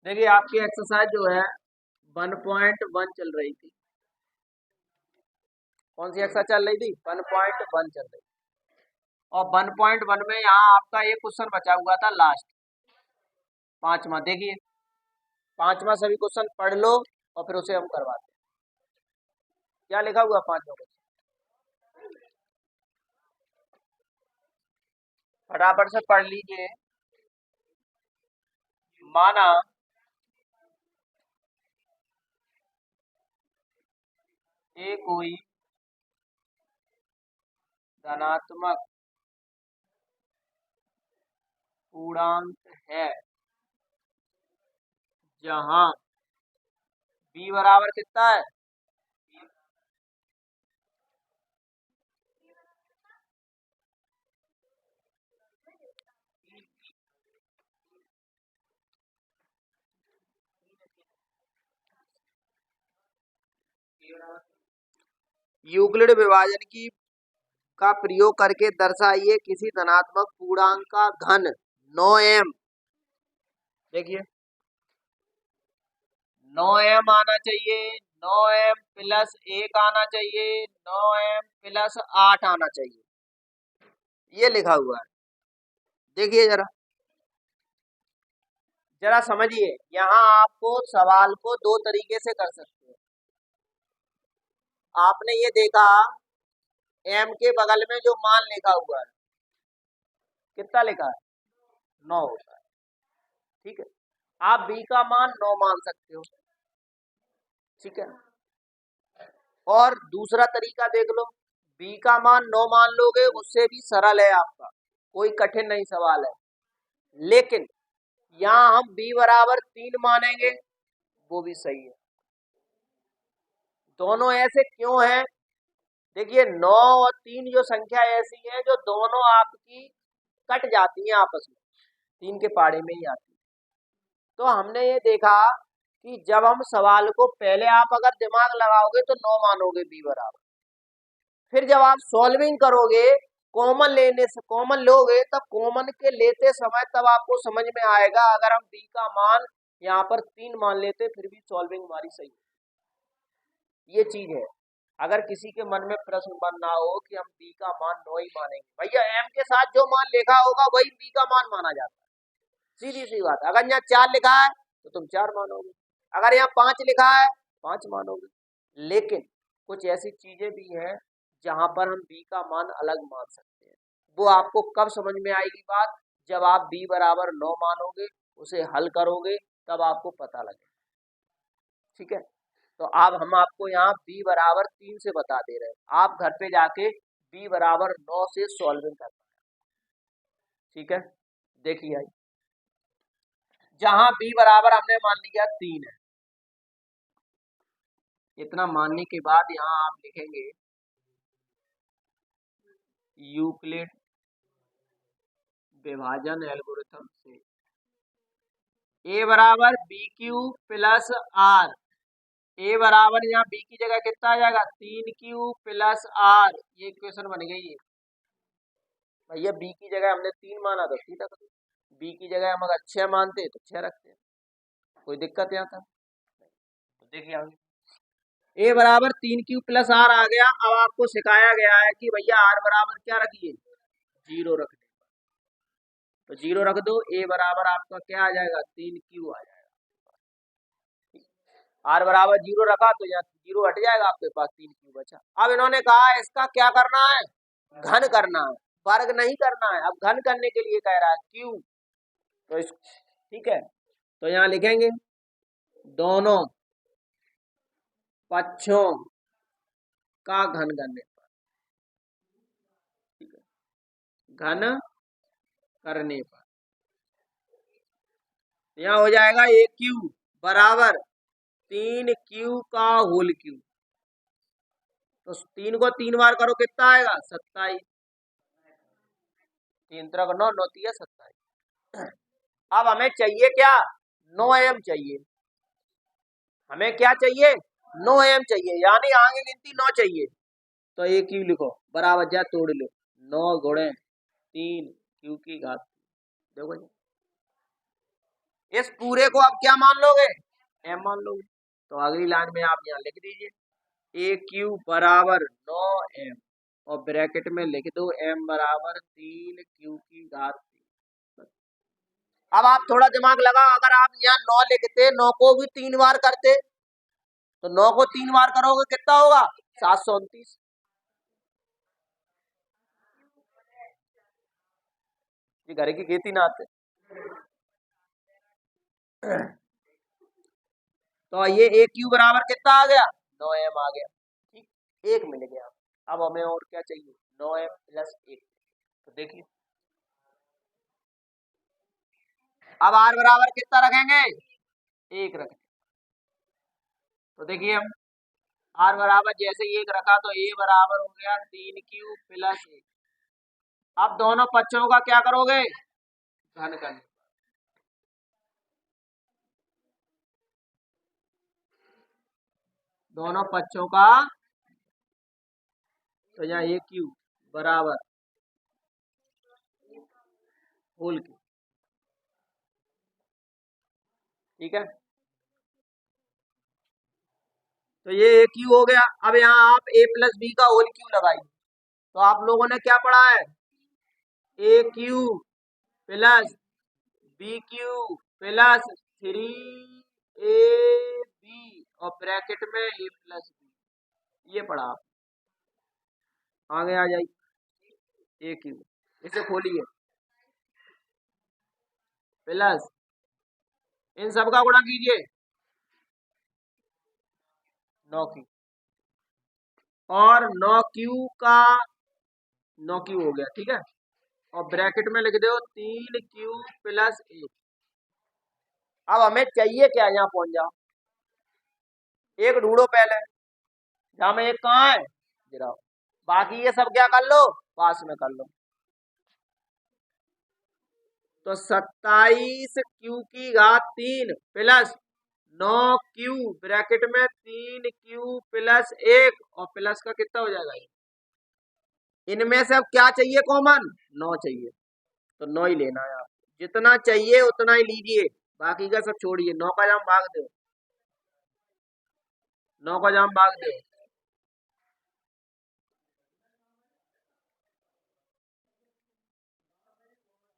देखिए आपकी एक्सरसाइज जो है 1.1 चल रही थी। कौन सी एक्सरसाइज चल रही थी? 1.1 चल रही थी। और 1.1 में यहाँ आपका एक क्वेश्चन बचा हुआ था लास्ट, पांचवा। देखिए पांचवा सभी क्वेश्चन पढ़ लो और फिर उसे हम करवाते हैं। क्या लिखा हुआ पांचवा क्वेश्चन? फटाफट से पढ़ लीजिए। माना ए कोई धनात्मक पूर्णांक है जहां b बराबर कितना है? यूक्लिड विभाजन की का प्रयोग करके दर्शाइए किसी धनात्मक पूर्णांक का घन 9m। देखिए 9m आना चाहिए, 9m प्लस 1 आना चाहिए, 9m प्लस 8 आना चाहिए, ये लिखा हुआ है। देखिए जरा जरा समझिए, यहाँ आपको सवाल को दो तरीके से कर सकते हैं। आपने ये देखा m के बगल में जो मान लिखा हुआ है कितना लिखा है? 9 होता है। ठीक है, आप b का मान 9 मान सकते हो। ठीक है, और दूसरा तरीका देख लो, b का मान 9 मान लोगे, उससे भी सरल है आपका, कोई कठिन नहीं सवाल है। लेकिन यहाँ हम b बराबर 3 मानेंगे, वो भी सही है। दोनों ऐसे क्यों हैं? देखिए 9 और 3 जो संख्या ऐसी है जो दोनों आपकी कट जाती हैं आपस में, 3 के पाड़े में ही आती है। तो हमने ये देखा कि जब हम सवाल को पहले आप अगर दिमाग लगाओगे तो 9 मानोगे b बराबर, फिर जब आप सॉल्विंग करोगे, कॉमन लोगे, तब कॉमन के लेते समय तब आपको समझ में आएगा अगर हम b का मान यहाँ पर 3 मान लेते फिर भी सॉल्विंग हमारी सही है। ये चीज है। अगर किसी के मन में प्रश्न बन ना हो कि हम b का मान 9 ही मानेंगे, भैया m के साथ जो मान लिखा होगा वही b का मान माना जाता है, सीधी सी बात। अगर यहाँ 4 लिखा है तो तुम 4 मानोगे, अगर यहाँ 5 लिखा है 5 मानोगे। लेकिन कुछ ऐसी चीजें भी हैं जहां पर हम b का मान अलग मान सकते हैं। वो आपको कब समझ में आएगी बात? जब आप b बराबर 9 मानोगे, उसे हल करोगे, तब आपको पता लगेगा। ठीक है, तो अब हम आपको यहाँ b बराबर 3 से बता दे रहे हैं, आप घर पे जाके b बराबर 9 से सॉल्विंग करना है। ठीक है, देखिए आई, जहां b बराबर हमने मान लिया 3 है, इतना मानने के बाद यहाँ आप लिखेंगे यूक्लिड विभाजन एल्गोरिथम से a बराबर बी क्यू प्लस आर। ए बराबर यहाँ बी की जगह कितना आ जाएगा? 3q plus are. ये इक्वेशन बन गई है। भैया बी की जगह हमने 3 माना तो 3 रख दो, बी की जगह हम अगर 6 मानते तो 6 रखते हैं, कोई दिक्कत यहाँ था? तो देखिए आगे ए बराबर 3q प्लस आर आ गया। अब आपको सिखाया गया है कि भैया आर बराबर क्या रखिए? 0 रख, तो 0 रख दो। ए बराबर आपका क्या आ जाएगा? 3q आ जाएगा। आर बराबर 0 रखा तो यहाँ 0 हट जाएगा, आपके पास 3q बचा। अब इन्होंने कहा इसका क्या करना है? घन करना है, वर्ग नहीं करना है। अब घन करने के लिए कह रहा है q, तो इस ठीक है, तो यहाँ लिखेंगे दोनों पक्षों का घन करने पर, ठीक है, घन करने पर यहाँ हो जाएगा ए क्यू बराबर 3q का होल क्यू। तो 3 को 3 बार करो कितना आएगा? 27। 3 3 9, 9 3 27। अब हमें चाहिए क्या? 9m चाहिए। हमें क्या चाहिए? 9m चाहिए, यानी आगे गिनती 9 चाहिए। तो ए क्यू लिखो बराबर जा तोड़ लो, 9 गुणे 3 क्यू की घात। देखो जी, इस पूरे को आप क्या मान लोगे, एम मान लोगे। तो अगली लाइन में आप यहाँ लिख दीजिए ए क्यू बराबर 9m और ब्रैकेट में लिख दो m बराबर 3 की घात 3। अब आप थोड़ा दिमाग लगाओ, अगर आप यहाँ 9 लिखते, 9 को भी 3 बार करते, तो 9 को 3 बार करोगे कितना होगा, 729। ये घर की खेती ना आते। तो ये ए क्यू बराबर कितना आ गया, 9m आ गया। ठीक, एक मिल गया। अब हमें और क्या चाहिए, 9m प्लस 1। तो देखिए अब आर बराबर कितना रखेंगे, 1 रखेंगे। तो देखिए हम आर बराबर जैसे 1 रखा तो ए बराबर हो गया 3 क्यू प्लस 1। अब दोनों पक्षों का क्या करोगे, घन करना। दोनों पक्षों का, तो यहाँ ए क्यू बराबर होल क्यू। ठीक है, तो ये ए क्यू हो गया। अब यहाँ आप ए प्लस बी का होल क्यू लगाइए। तो आप लोगों ने क्या पढ़ा है, A cube plus B cube plus 3ab और ब्रैकेट में ए प्लस बी, ये पढ़ा आप। आगे आ जाइए, ए क्यू इसे खोलिए प्लस इन सब का गुणा कीजिए 9 क्यू और 9 क्यू का 9 क्यू हो गया। ठीक है, और ब्रैकेट में लिख दो 3 क्यू प्लस 1। अब हमें चाहिए क्या, यहाँ पहुंच जाओ, एक ढूंढो पहले, जहां में एक कहाँ है, गिराओ। बाकी ये सब क्या कर लो, पास में कर लो। तो 27 की घात 3 प्लस 9 क्यू ब्रैकेट में 3 क्यू प्लस 1 और प्लस का कितना हो जाएगा, इनमें से अब क्या चाहिए कॉमन, 9 चाहिए। तो 9 ही लेना है आप, जितना चाहिए उतना ही लीजिए, बाकी का सब छोड़िए। 9 का जाम भाग दो, 9 का जाम भाग दो।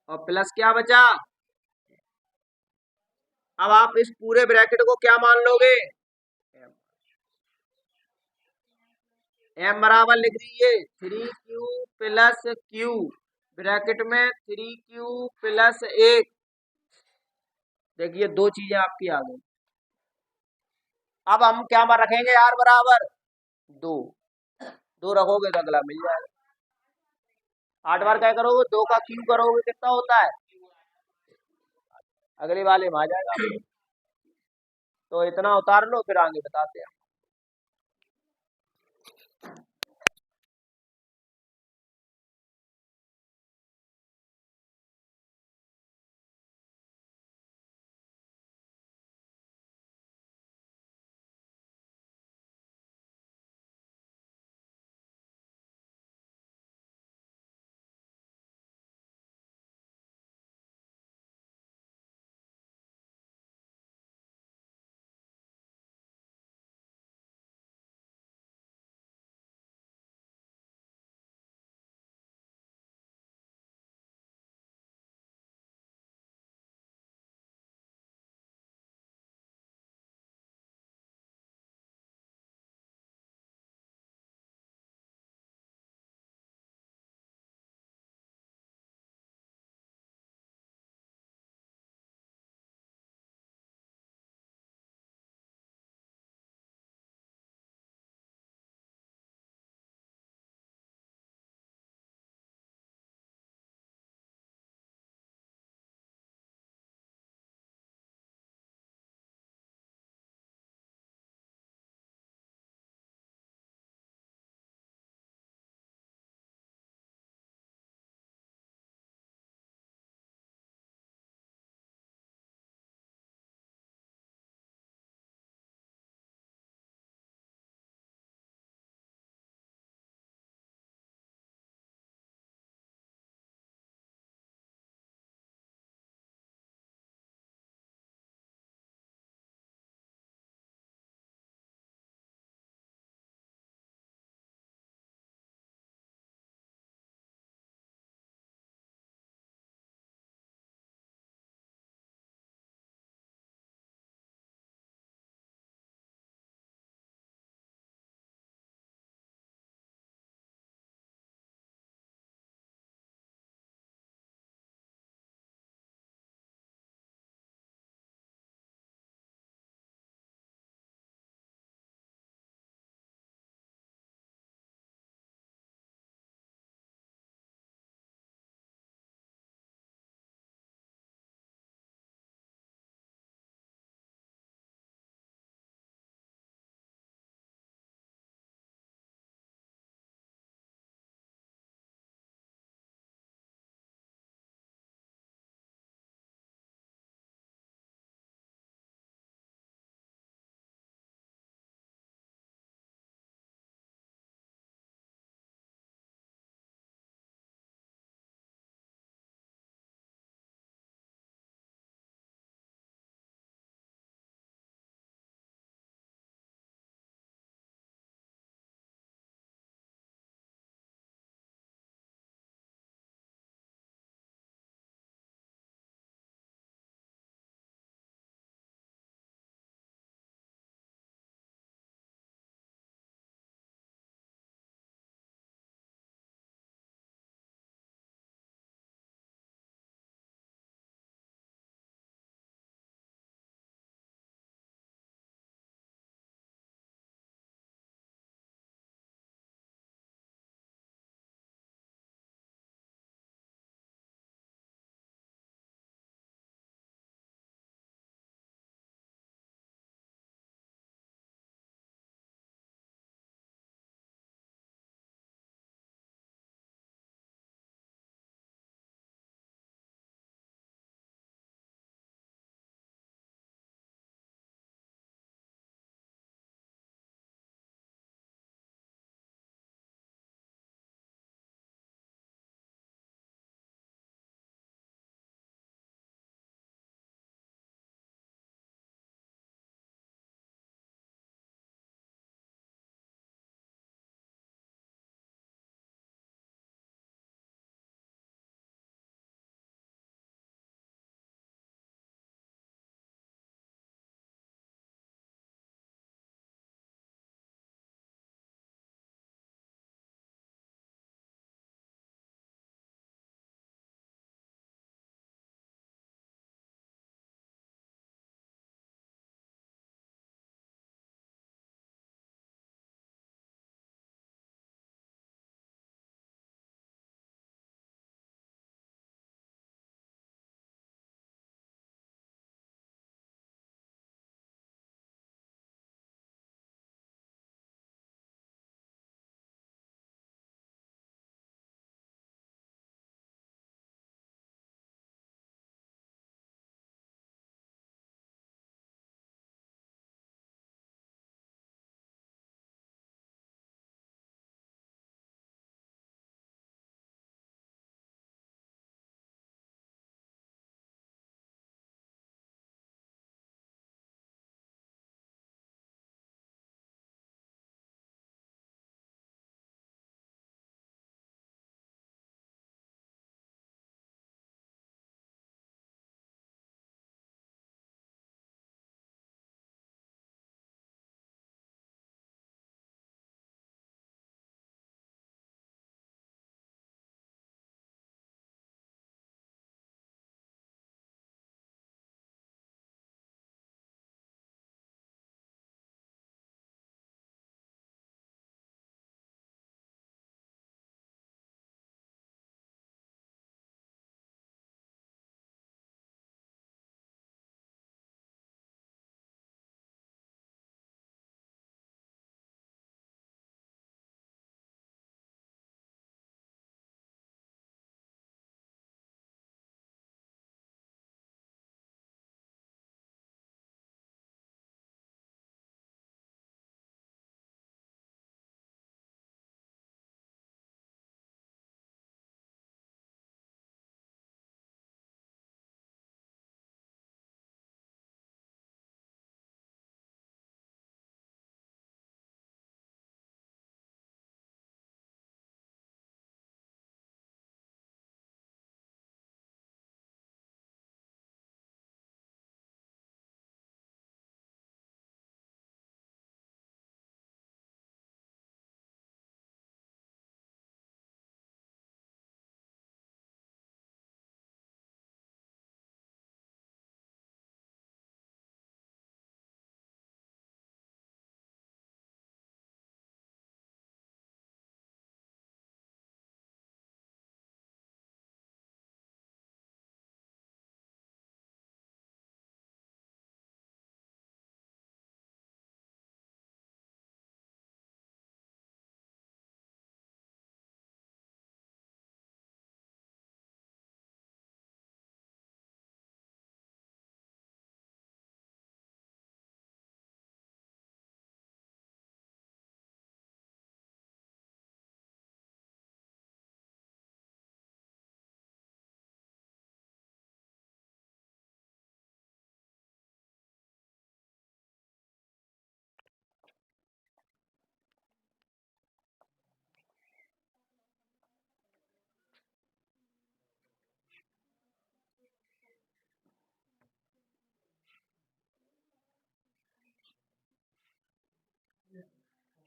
और प्लस क्या बचा, अब आप इस पूरे ब्रैकेट को क्या मान लोगे, एम बराबर लिख दीजिए 3 क्यू प्लस क्यू ब्रैकेट में 3 क्यू प्लस 1। देखिए दो चीजें आपकी आ गई। अब हम क्या रखेंगे, आर बराबर 2। 2 रखोगे तो अगला मिल जाएगा। 8 बार क्या करोगे, 2 का क्यू करोगे कितना होता है, अगले वाले में आ जाएगा। तो इतना उतार लो, फिर आगे बताते हैं।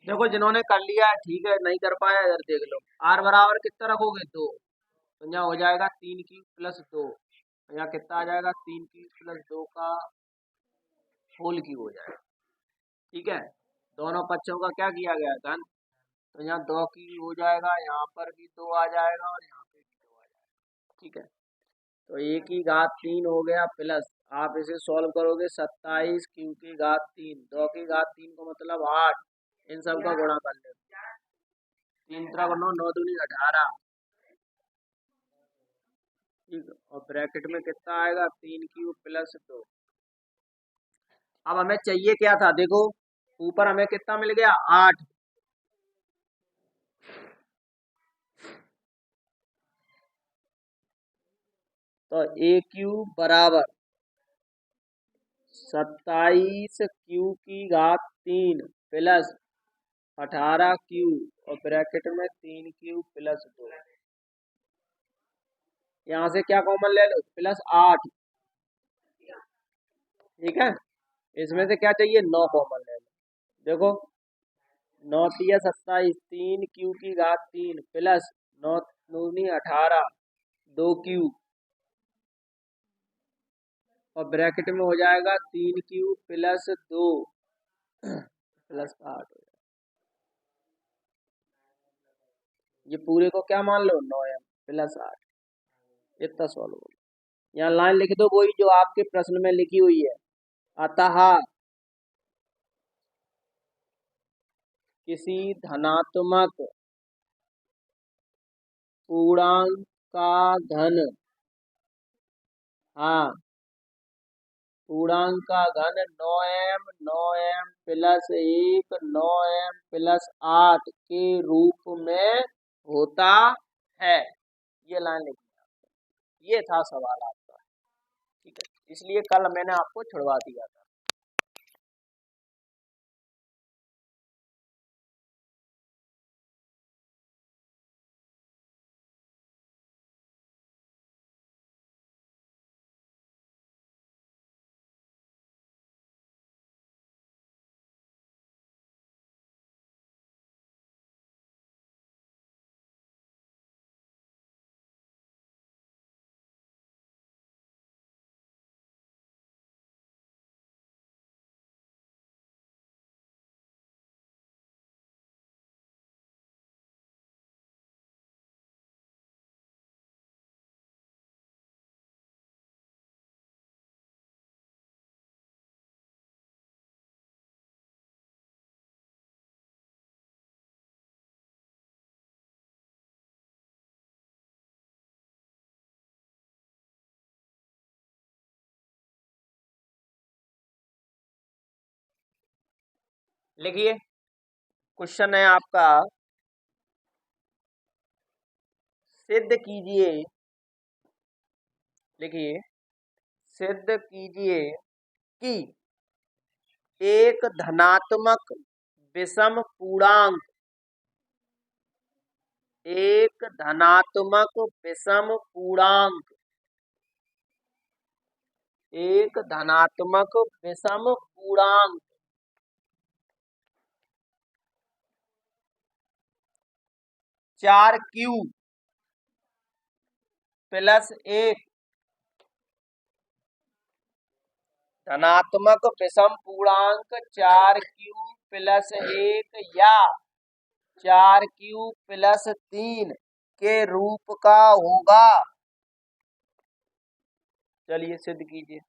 देखो जिन्होंने कर लिया है ठीक है, नहीं कर पाया इधर देख लो। आर बराबर कितना रखोगे, 2, तो यहाँ हो जाएगा 3 क्यूब प्लस 2, यहाँ कितना आ जाएगा 3 क्यूब प्लस 2 का होल क्यूब हो जाएगा। ठीक है, दोनों पक्षों का क्या किया गया धन, तो यहाँ 2 क्यूब हो जाएगा, यहाँ पर भी 2 आ जाएगा और यहाँ पे भी 2 आ जाएगा। ठीक है, तो 1 की घात 3 हो गया प्लस, आप इसे सॉल्व करोगे 27 क्यू की घात 3, 2 की घात 3 को मतलब 8, इन सब का गुणा कर ले, 3 × 9 9 दूनी 18। ठीक, और ब्रैकेट में कितना आएगा 3 क्यूब प्लस 2। अब हमें चाहिए क्या था, देखो ऊपर हमें कितना मिल गया 8, तो a³ बराबर 27 क्यू की घात 3 प्लस 18 क्यू और ब्रैकेट में 3 क्यूब प्लस 2। यहाँ से क्या कॉमन ले लो, +8। ठीक है, इसमें से क्या चाहिए 9 कॉमन ले लो। देखो 9 तिया 27, 3 क्यू की घात 3 प्लस 9 दूनी 18, 2 क्यू और ब्रैकेट में हो जाएगा 3 क्यूब प्लस 2 +8। ये पूरे को क्या मान लो 9m +8, इतना सॉल्व हो गया। यहाँ लाइन लिख दो वही जो आपके प्रश्न में लिखी हुई है, अतः किसी धनात्मक पूर्णांक का घन, हाँ पूर्णांक का घन 9m 9m + 1 9m + 8 के रूप में होता है। ये लाइन लिखी, ये था सवाल आपका। ठीक है, इसलिए कल मैंने आपको छुड़वा दिया था। लिखिए, क्वेश्चन है आपका, सिद्ध कीजिए, लिखिए सिद्ध कीजिए कि एक धनात्मक विषम पूर्णांक, एक धनात्मक विषम पूर्णांक, एक धनात्मक विषम पूर्णांक 4q + 1, धनात्मक विषम पूर्णांक 4q + 1 या 4q + 3 के रूप का होगा। चलिए सिद्ध कीजिए।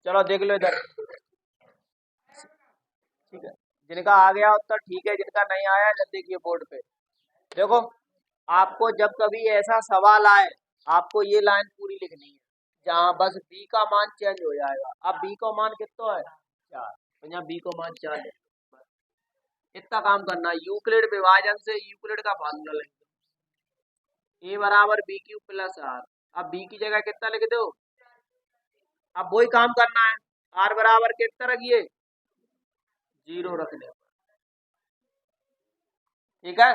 चलो देख लो इधर। ठीक है, जिनका आ गया उत्तर ठीक है, जिनका नहीं आया जल्दी देखिए बोर्ड पे। देखो, आपको जब कभी ऐसा सवाल आए, आपको ये लाइन पूरी लिखनी है, जहाँ बस बी का मान चेंज हो जाएगा। अब बी का मान कितना है, 4, तो यहाँ बी का मान 4 है। इतना काम करना, यूक्लिड विभाजन से यूक्लिड का फार्मूला लिख दो, ए बराबर बी क्यू प्लस आर। अब बी की जगह कितना लिख दो, अब वही काम करना है, आर बराबर कितना रखिए, 0 रखने। ठीक है,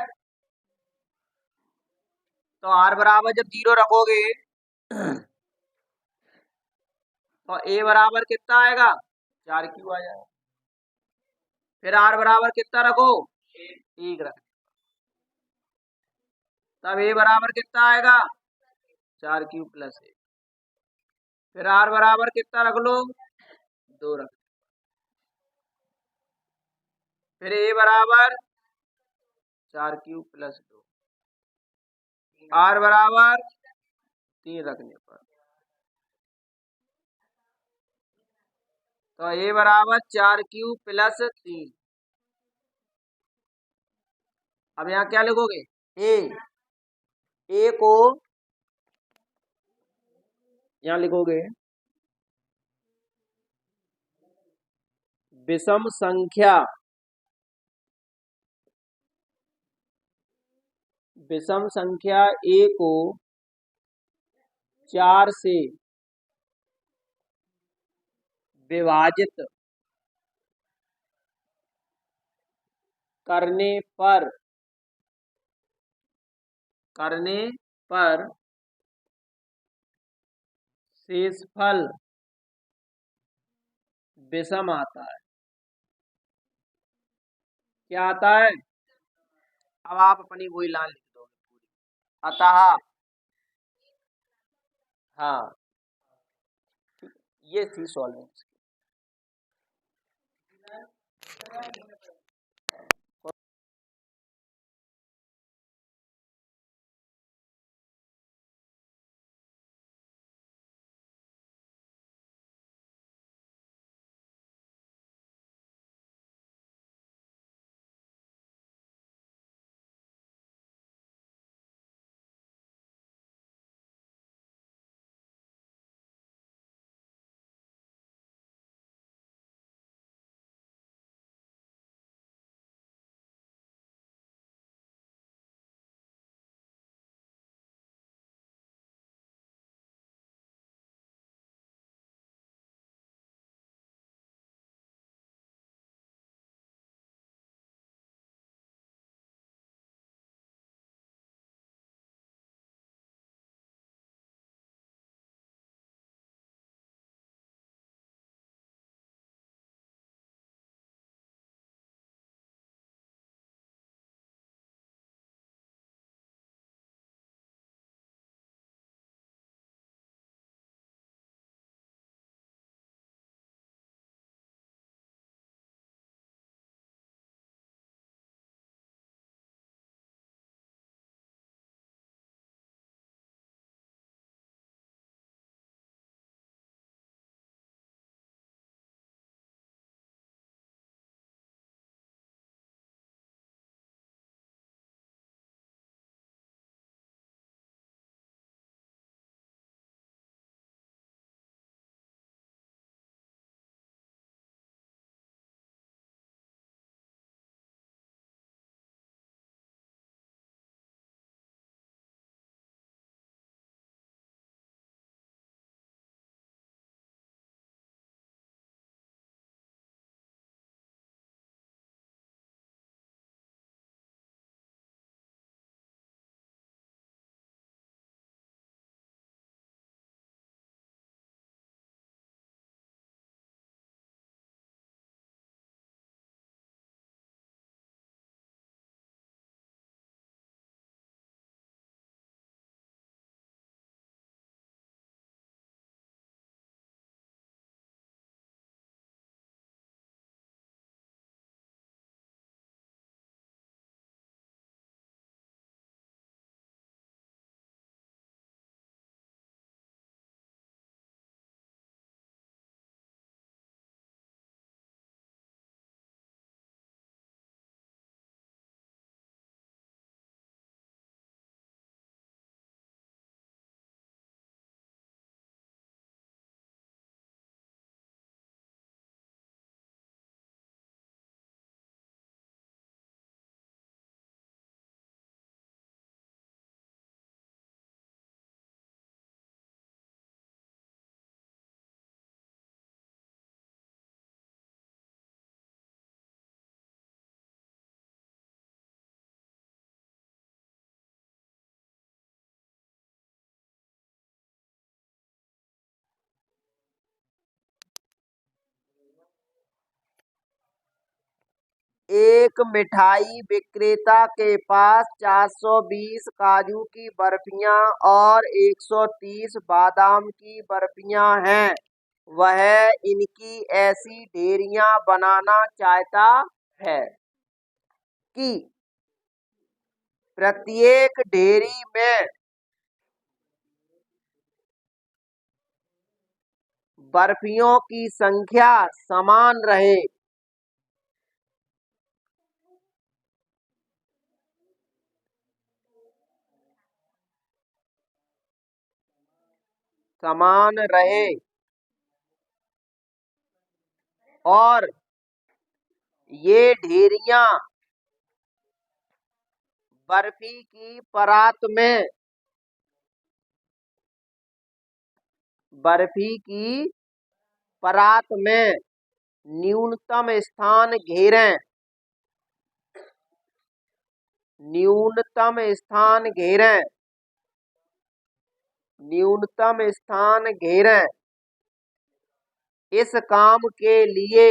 तो आर बराबर जब 0 रखोगे तो ए बराबर कितना आएगा, 4 क्यू आ जाएगा। फिर आर बराबर कितना रखो, 1 रख, तब ए बराबर कितना आएगा, 4 क्यू प्लस 1। फिर आर बराबर कितना रख लो, 2 रख, फिर ए बराबर 4 क्यू प्लस 2, आर बराबर 3 रखने पर, तो ए बराबर 4 क्यू प्लस 3। अब यहाँ क्या लिखोगे, ए, ए को यहाँ लिखोगे विषम संख्या, विषम संख्या ए को 4 से विभाजित करने पर, करने पर शेषफल विषम आता है। क्या आता है, अब आप अपनी वही लाइन लिख दो पूरी, अतः, हाँ, ये थी सॉल्व। एक मिठाई विक्रेता के पास 420 काजू की बर्फियां और 130 बादाम की बर्फियां हैं। वह इनकी ऐसी ढेरियां बनाना चाहता है कि प्रत्येक ढेरी में बर्फियों की संख्या समान रहे। समान रहे और ये ढेरियां बर्फी की परात में न्यूनतम स्थान घेरें। न्यूनतम स्थान घेरें। न्यूनतम स्थान घेरें। इस काम के लिए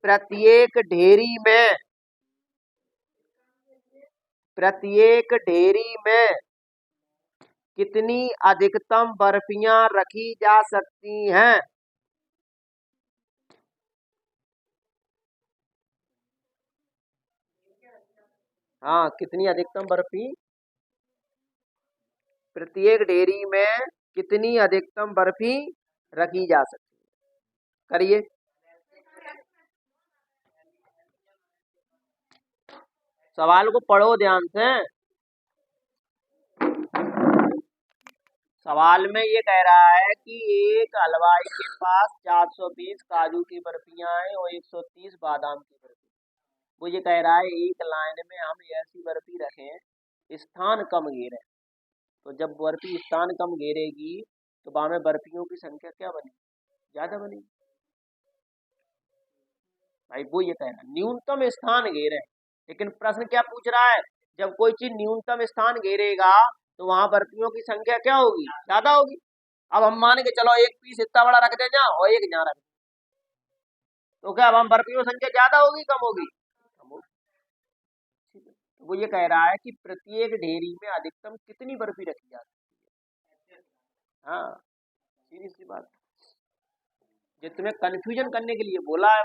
प्रत्येक ढेरी में कितनी अधिकतम बर्फियां रखी जा सकती हैं? हाँ, कितनी अधिकतम बर्फी प्रत्येक ढेरी में कितनी अधिकतम बर्फी रखी जा सकती है? करिए। सवाल को पढ़ो ध्यान से। सवाल में ये कह रहा है कि एक हलवाई के पास 420 काजू की बर्फियां हैं और 130 बादाम की बर्फी। वो ये कह रहा है एक लाइन में हम ऐसी बर्फी रखें, स्थान कम घेरें। तो जब बर्फी स्थान कम घेरेगी तो वहां में बर्फियों की संख्या क्या बनेगी? ज्यादा बनेगी। भाई वो ये कह रहा है न्यूनतम स्थान घेरें, लेकिन प्रश्न क्या पूछ रहा है? जब कोई चीज न्यूनतम स्थान घेरेगा तो वहां बर्फियों की संख्या क्या होगी? ज्यादा होगी। अब हम मान के चलो एक पीस इतना बड़ा रख दे जहाँ और एक जहाँ रख दे, तो क्या अब हम बर्फियों की संख्या ज्यादा होगी कम होगी? कम होगी। ठीक है। तो वो ये कह रहा है कि प्रत्येक ढेरी में अधिकतम कितनी बर्फी रखी जा सकती है। हाँ, सीधी सी बात। ये तुम्हें कंफ्यूजन करने के लिए बोला है।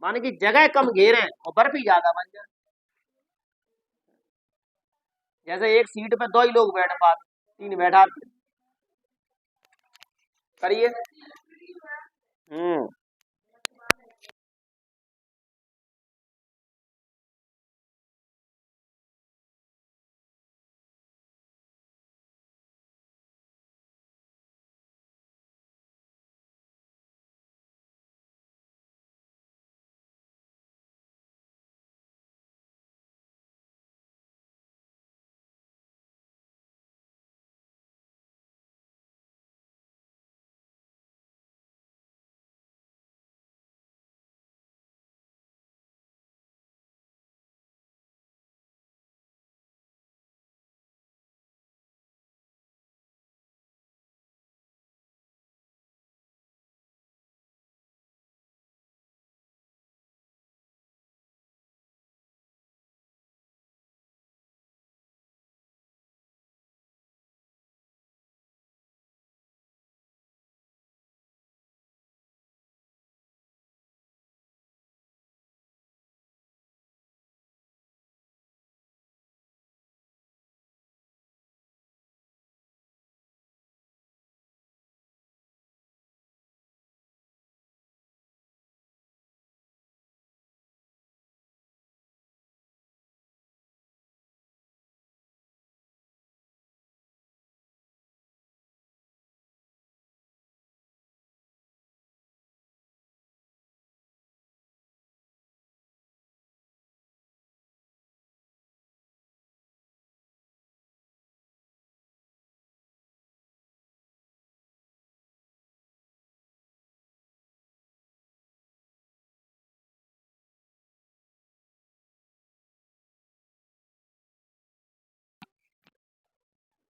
माने कि जगह कम घेरे और बर्फी ज्यादा बन जाए। जैसे एक सीट पे दो ही लोग बैठ पाते, तीन बैठा करिए।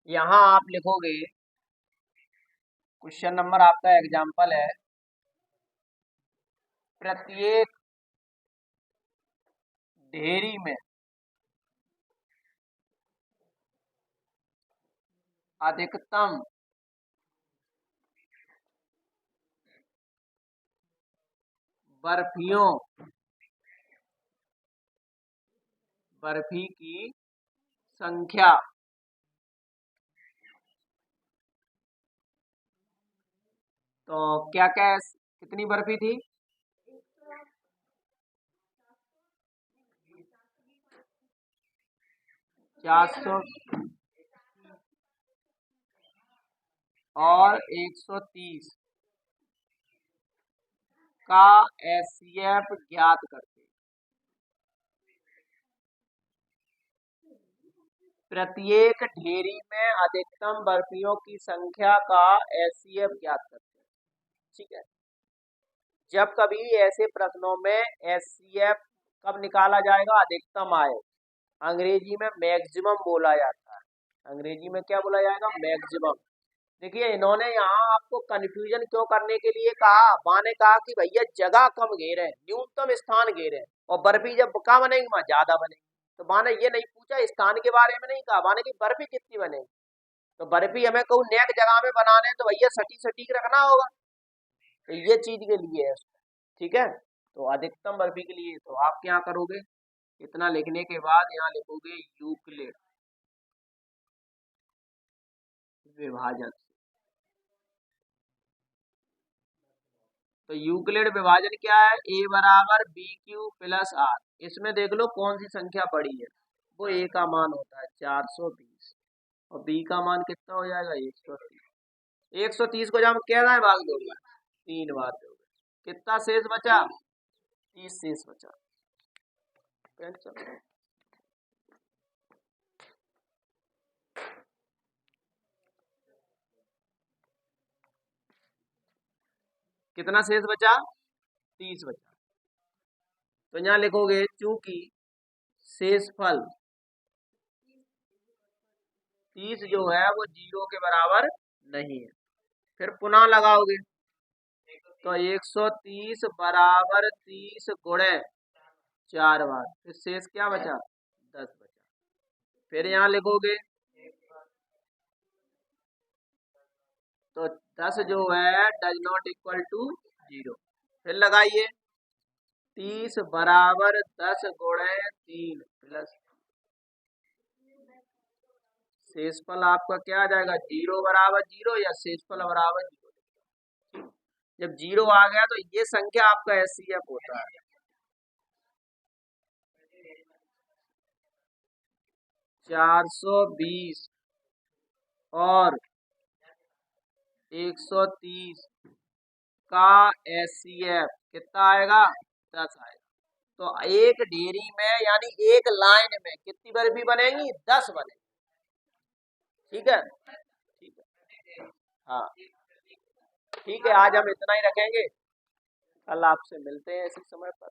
यहाँ आप लिखोगे, क्वेश्चन नंबर आपका एग्जाम्पल है, प्रत्येक ढेरी में अधिकतम बर्फी की संख्या तो क्या क्या कितनी बर्फी थी? 400 और 130 का एचसीएफ ज्ञात करते। प्रत्येक ढेरी में अधिकतम बर्फियों की संख्या का एचसीएफ ज्ञात करते हैं। ठीक है, जब कभी ऐसे प्रश्नों में एचसीएफ कब निकाला जाएगा? अधिकतम आए, अंग्रेजी में मैक्सिमम बोला जाता है। अंग्रेजी में क्या बोला जाएगा? मैक्सिमम। देखिए, इन्होंने यहाँ आपको कंफ्यूजन क्यों करने के लिए कहा? माने कहा कि भैया जगह कम घेरे, न्यूनतम स्थान घेरे, और बर्फी जब कहाँ बनेगी वहां ज्यादा बनेगी। तो माने ये नहीं पूछा, स्थान के बारे में नहीं कहा, माने कि बर्फी कितनी बनेगी। तो बर्फी हमें कहूँ नेक जगह में बनाने तो भैया सटीक सटीक रखना होगा, तो ये चीज के लिए है। ठीक है, तो अधिकतम बर्फी के लिए तो आप क्या करोगे, इतना लिखने के बाद यहाँ लिखोगे यूक्लिड विभाजन। तो यूक्लिड विभाजन क्या है? ए बराबर बी क्यू प्लस आर। इसमें देख लो कौन सी संख्या पड़ी है, वो ए का मान होता है 420 और बी का मान कितना हो जाएगा? 130। 130 को जब हम कह रहे हैं भाग दोगे, 3 बार दोगे, कितना शेष बचा? 30 शेष बचा। कितना शेष बचा? 30 बचा। तो यहाँ लिखोगे चूंकि शेषफल 30 जो है वो 0 के बराबर नहीं है, फिर पुनः लगाओगे तो 130 बराबर 30 गुणे 4 बार, फिर शेष क्या बचा? 10 बचा। फिर यहाँ लिखोगे तो 10 जो है डज नॉट इक्वल टू 0। फिर लगाइए 30 बराबर 10 गुणे 3 प्लस शेषफल आपका क्या आ जाएगा? 0 बराबर 0 या शेषफल बराबर 0। जब 0 आ गया तो ये संख्या आपका एचसीएफ होता है। 420 और 130 का एचसीएफ कितना आएगा? 10 आएगा। तो एक ढेरी में यानी एक लाइन में कितनी बर्फी बनेगी? 10 बनेगी। ठीक है, ठीक है, हाँ ठीक है, आज हम इतना ही रखेंगे, कल आपसे मिलते हैं इसी समय पर।